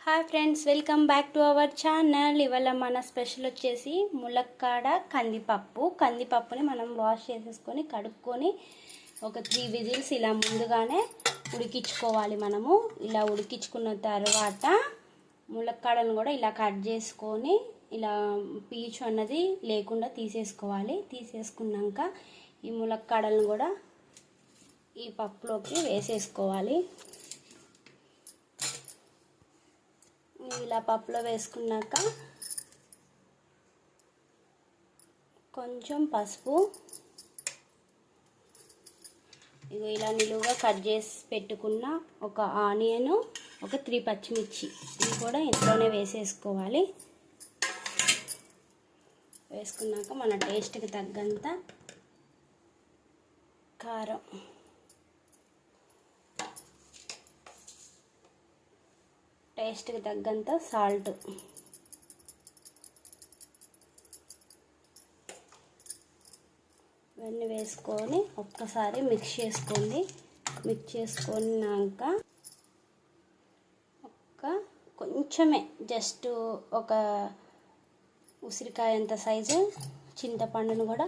Hi friends, welcome back to our channel. ఇవాళ మన special వచ్చేసి ములక్కాడ కందిపప్పుని మనం వాష్ చేసేసుకొని కడుక్కొని ఒక 3 విజిల్స్ ఇలా ముందుగానే ఉడికించుకోవాలి. మనము ఇలా ఉడికించుకున్న తర్వాత ములక్కాడను కూడా ఇలా కట్ చేసుకొని ఇలా పీచు అన్నది లేకుండా తీసేసుకోవాలి. తీసేసుకున్నాక ఈ ములక్కాడలను కూడా ఈ పప్పులోకి వేసేసుకోవాలి. ఇలా పప్పులో వేసుకున్నాక కొంచెం పసుపు, ఇలా నిలువుగా కట్ చేసి పెట్టుకున్న ఒక ఆనియన్, ఒక 3 పచ్చిమిర్చి ఇవి కూడా ఇంట్లోనే వేసేసుకోవాలి. వేసుకున్నాక మన టేస్ట్కి తగ్గంత కారం, టేస్ట్కి తగ్గంత సాల్ట్, ఇవన్నీ వేసుకొని ఒక్కసారి మిక్స్ చేసుకోండి. మిక్స్ చేసుకున్నాక కొంచెమే జస్ట్ ఒక ఉసిరికాయ అంత సైజు చింతపండును కూడా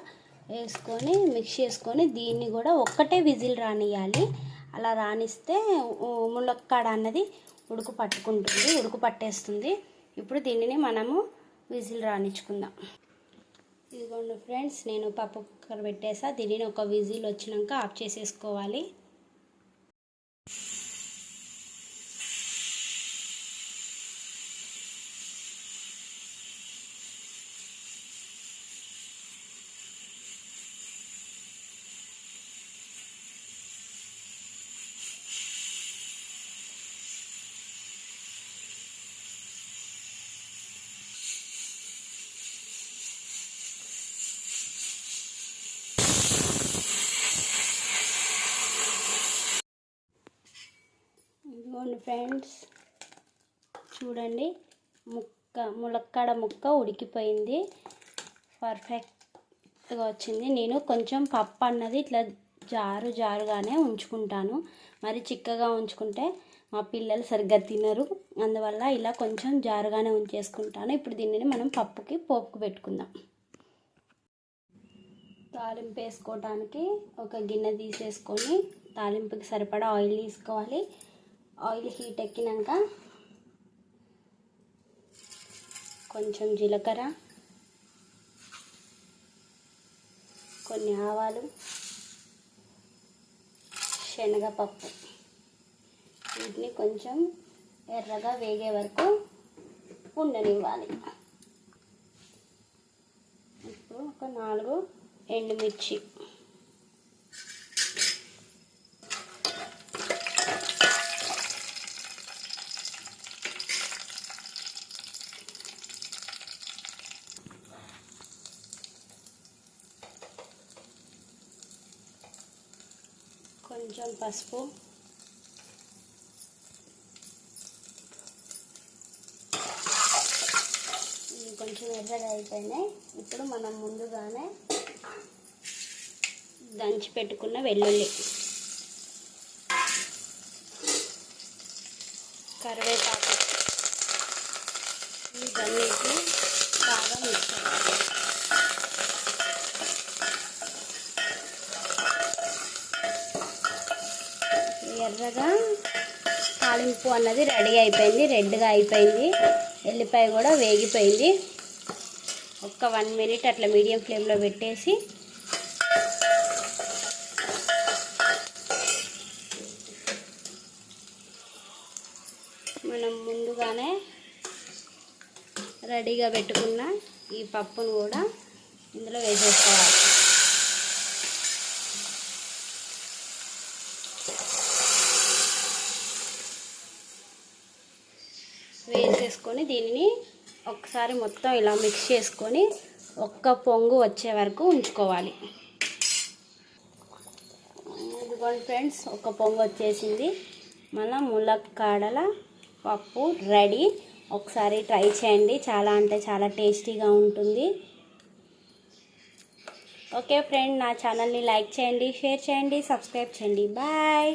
వేసుకొని మిక్స్ చేసుకొని దీన్ని కూడా ఒక్కటే విజిల్ రానియాలి. అలా రానిస్తే ములక్కాడ అన్నది ఉడుకు పట్టేస్తుంది. ఇప్పుడు దీనిని మనము విజిల్ రానిచ్చుకుందాం. ఇదిగోండి ఫ్రెండ్స్, నేను పప్పు కుక్కర్ పెట్టేసా. దీనిని ఒక విజిల్ వచ్చినాక ఆఫ్ చేసేసుకోవాలి. ఇదిగోండి ఫ్రెండ్స్, చూడండి, ములక్కాడ ముక్క ఉడికిపోయింది, పర్ఫెక్ట్గా వచ్చింది. నేను కొంచెం పప్పు అన్నది ఇట్లా జారుగానే ఉంచుకుంటాను. మరి చిక్కగా ఉంచుకుంటే మా పిల్లలు సరిగ్గా తినరు. అందువల్ల ఇలా కొంచెం జారుగానే ఉంచేసుకుంటాను. ఇప్పుడు దీనిని మనం పోపుకు పెట్టుకుందాం. తాలింపు వేసుకోవడానికి ఒక గిన్నె తీసేసుకొని తాలింపుకి సరిపడా ఆయిల్ తీసుకోవాలి. ఆయిల్ హీట్ ఎక్కినాక కొంచెం జీలకర్ర, కొన్ని ఆవాలు, శనగపప్పు వీటిని కొంచెం ఎర్రగా వేగే వరకు ఉండనివ్వాలి. ఇప్పుడు ఒక 4 ఎండుమిర్చి, కొంచెం పసుపు, ఇవి కొంచెం ఎర్రగా అయిపోయినాయి. ఇప్పుడు మనం ముందుగానే దంచి పెట్టుకున్న వెల్లుల్లి, కరివేపాకు ఇవన్నిటిని బాగా మిక్స్ చేయాలి. ఎర్రగా తాలింపు అన్నది రెడీ అయిపోయింది, రెడ్గా అయిపోయింది. ఎల్లిపాయ కూడా వేగిపోయింది. ఒక్క 1 మినిట్ అట్లా మీడియం ఫ్లేమ్లో పెట్టేసి మనం ముందుగానే రెడీగా పెట్టుకున్న ఈ పప్పును కూడా ఇందులో వేసేసుకోవాలి. వేసేసుకొని దీనిని ఒకసారి మొత్తం ఇలా మిక్స్ చేసుకొని ఒక్క పొంగు వచ్చే వరకు ఉంచుకోవాలి. ఇదిగోండి ఫ్రెండ్స్, ఒక పొంగు వచ్చేసింది. మన ములక్కాడల పప్పు రెడీ. ఒకసారి ట్రై చేయండి, చాలా అంటే చాలా టేస్టీగా ఉంటుంది. ఓకే ఫ్రెండ్, నా ఛానల్ని లైక్ చేయండి, షేర్ చేయండి, సబ్స్క్రైబ్ చేయండి. బాయ్.